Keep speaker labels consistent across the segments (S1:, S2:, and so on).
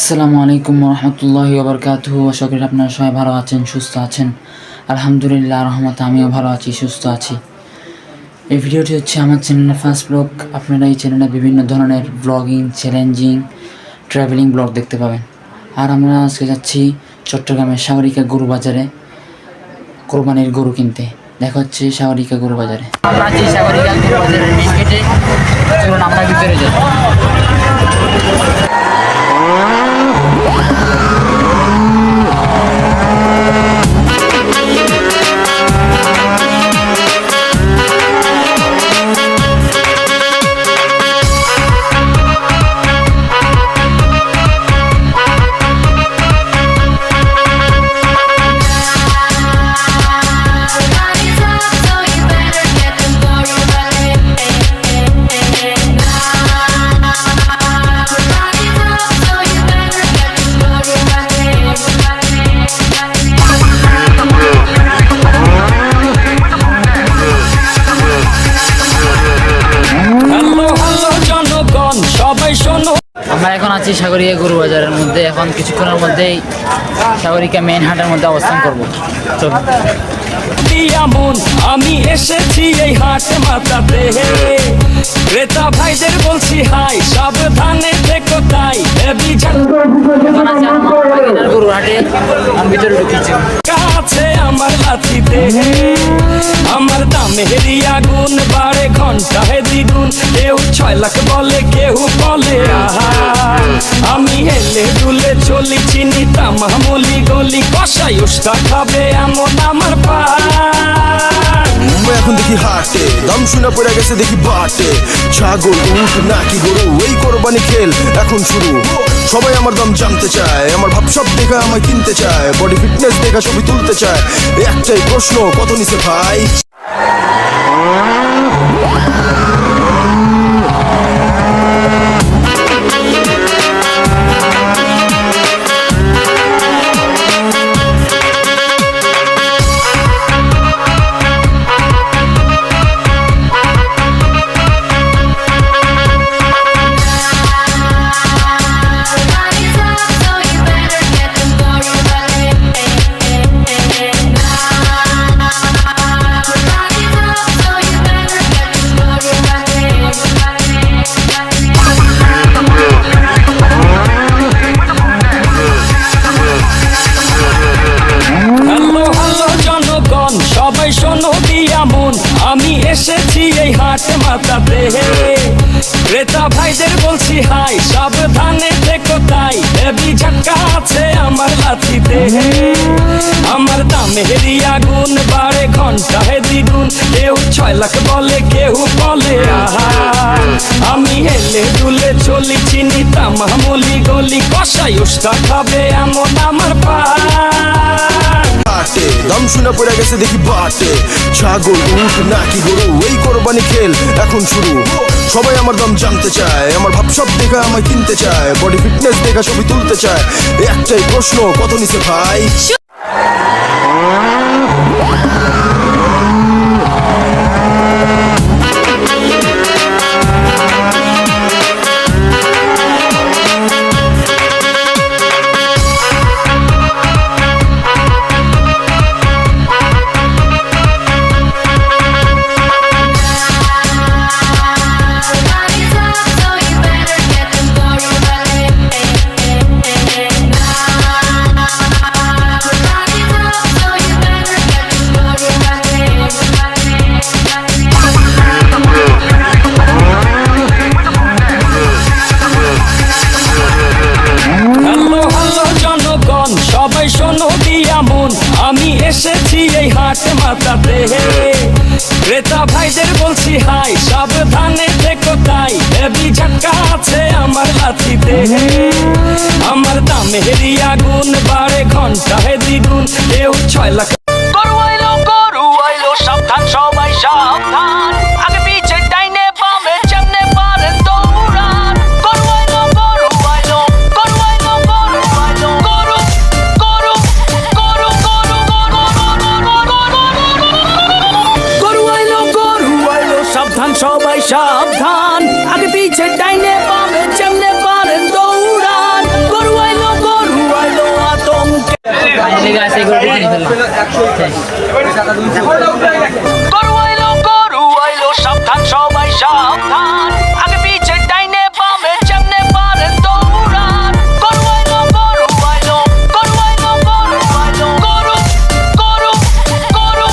S1: আসসালামু আলাইকুম রহমতুল্লাহি ওবরকাতুহু। আশা করি আপনারা সবাই ভালো আছেন, সুস্থ আছেন। আলহামদুলিল্লাহ রহমতে আমিও ভালো আছি, সুস্থ আছি। এই ভিডিওটি হচ্ছে আমার চ্যানেলের ফার্স্ট ব্লগ। আপনারা এই চ্যানেলে বিভিন্ন ধরনের ব্লগিং, চ্যালেঞ্জিং, ট্রাভেলিং ব্লগ দেখতে পাবেন। আর আমরা আজকে যাচ্ছি চট্টগ্রামের সাগরিকা গরু বাজারে কোরবানির গরু কিনতে। দেখা হচ্ছে সাগরিকা গরু বাজারে। আমরা আছি সাগরিকা গরু বাজারের মেন গেটে। চলুন আমরা ভিতরে যাই। আমরা এখন আছি সাগরিকা গরু বাজারের মধ্যে। এখন কিছুক্ষণের মধ্যেই সাগরিকা মেইন হাটের মধ্যে অবস্থান করবো। তো
S2: আমি এসেছি এই হাট মাতাতে, ক্রেতা ভাইদের বলছি হাই, সাবধানে থেকো তাই।
S1: গরু হাটে আমি ভিতরে ঢুকেছি।
S2: কাছে আমার লাঠিতে আমার দামের আগুন বাড়ে ঘন্টায় দ্বিগুণ। কেউ 6 লাখ বলে, কেউ বলে আহা। আমি হেলে দুলে চলি, চিনি তামামলি গলি, কষাই উস্তা খাবে এমন আমার পা।
S3: এখন দেখি হাটে দাম শুনে পড়ে গেছে, দেখি বাটে ছাগল উট নাকি গরু, এই কোরবানি খেল এখন শুরু। সবাই আমার দাম জানতে চায়, আমার ভাব সব দেখা আমায় কিনতে চায়, বডি ফিটনেস দেখা ছবি তুলতে চায়। একটাই প্রশ্ন, কত নিছে ভাই?
S2: সবাই শোনো দিয়া মন, আমি এসেছি এই হাট মাতাতে, ক্রেতা ভাইদের বলছি হাই, সাবধানে থেকো তাই। হেভি ঝটকা আছে আমার লাঠিতে, আমার দামের আগুন বাড়ে ঘন্টায় দ্বিগুণ। কেউ 6 লাখ বলে, কেউ বলে আহা। আমি হেলে দুলে চলি, চিনি তামামলি গলি, কষাই উস্তা খাবে এমন আমার পা।
S3: দাম শুনে পড়ে গেছে, দেখি বাটে ছাগল উট নাকি গরু, এই কোরবানি খেল এখন শুরু। সবাই আমার দাম জানতে চায়, আমার ভাব সব দেখা আমায় কিনতে চায়, বডি ফিটনেস দেখা ছবি তুলতে চায়। একটাই প্রশ্ন, কত নিছে ভাই?
S2: সবাই শোনো দিয়া মন, আমি এসেছি এই হাট মাতাতে, ক্রেতা ভাইদের বলছি হাই, সাবধানে থেকো তাই। হেভি ঝটকা আছে আমার লাঠিতে, আমার দামের আগুন বাড়ে ঘন্টায় দ্বিগুণ। কেউ 6 লাখ গরু আইলো, গরু আইলো, সাবধান সবাই সাবধান। আগে পিছে ডাইনে বামে যেমনে পারেন দৌড়ান। গরু আইলো, গরু আইলো, গরু আইলো, গরু আইলো, গরু গরু গরু গরু গরু আইলো, গরু আইলো, সাবধান সবাই সাবধান। আগে পিছে ডাইনে বামে যেমনে পারেন দৌড়ান। গরু আইলো,
S1: আছে এগুলো দেখে নিতে হবে।
S2: গরু আইলো সাবধান সবাই সাবধান আগে পিছে ডাইনে বামে যেমনে পারেন দৌড়ান গরু আইলো গরু আইলো গরু আইলো গরু আইলো গরু গরু গরু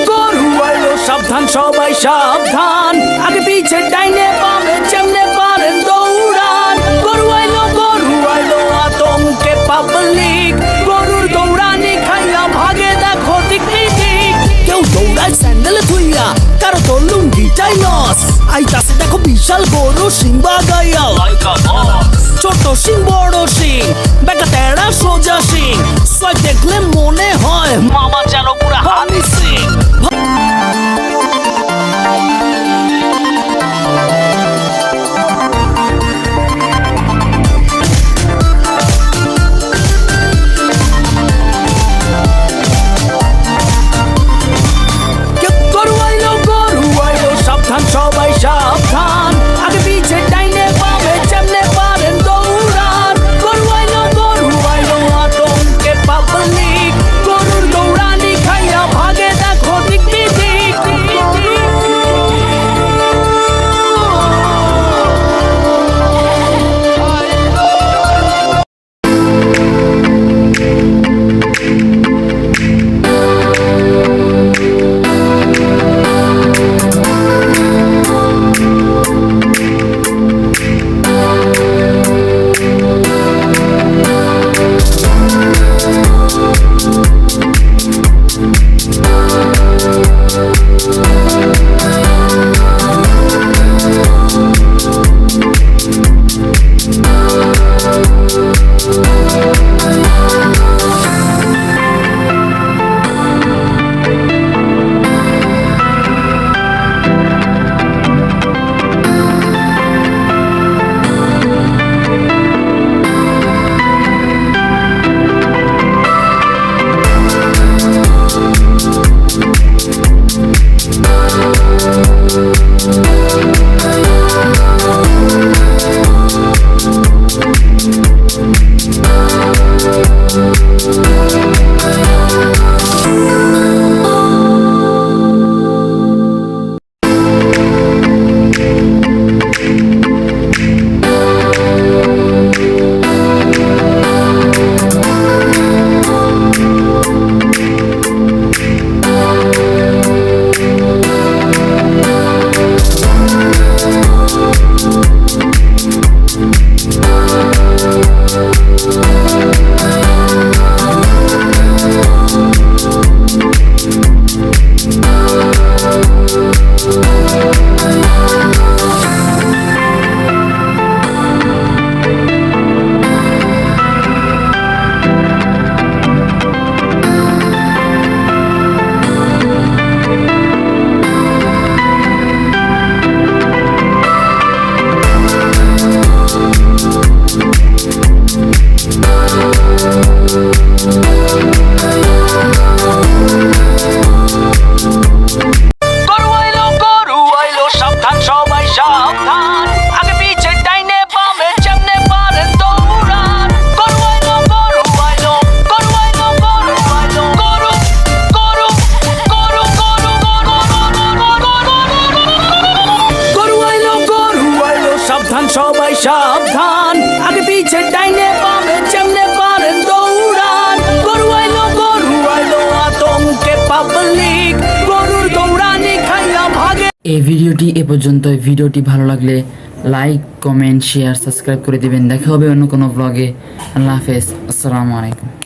S2: গরু আইলো সাবধান সবাই সাবধান আগে পিছে ডাইনে বামে যেমনে পারেন দৌড়ান গরু আইলো আতঙ্কে পাবলিক গরুর দৌড়ানি খাইয়া ভাগে দেখো দিক দিক কেউ দৌড়ায় স্যান্ডেল ধুইয়া কারো তো লুঙ্গিটাই লস আইতাছে দেখো বিশাল গরু সিং বাগাইয়া ছোট সিং বড় সিং বেকা তেড়া সোজা সিং সয় দেখলে মনে হয় মামা যেন পুরা হানি সিং সবাই সাবধান আগে পিছে ডাইনে বামে যেমনে পারেন দৌড়ান গরু আইলো আতঙ্কে পাবলিক গরুর দৌড়ানি খাইয়া ভাগে দেখো দিক দিক সবাই সাবধান আগে পিছে ডাইনে বামে যেমনে পারেন দৌড়ান গরু আইলো আতঙ্কে পাবলিক গরুর দৌড়ানি খাইয়া ভাগে।
S1: এই ভিডিওটি এ পর্যন্ত। ভিডিওটি ভালো লাগলে লাইক কমেন্ট শেয়ার সাবস্ক্রাইব করে দিবেন। দেখা হবে অন্য কোনো ব্লগে। আল্লাহ হাফেজ, আসসালামু আলাইকুম।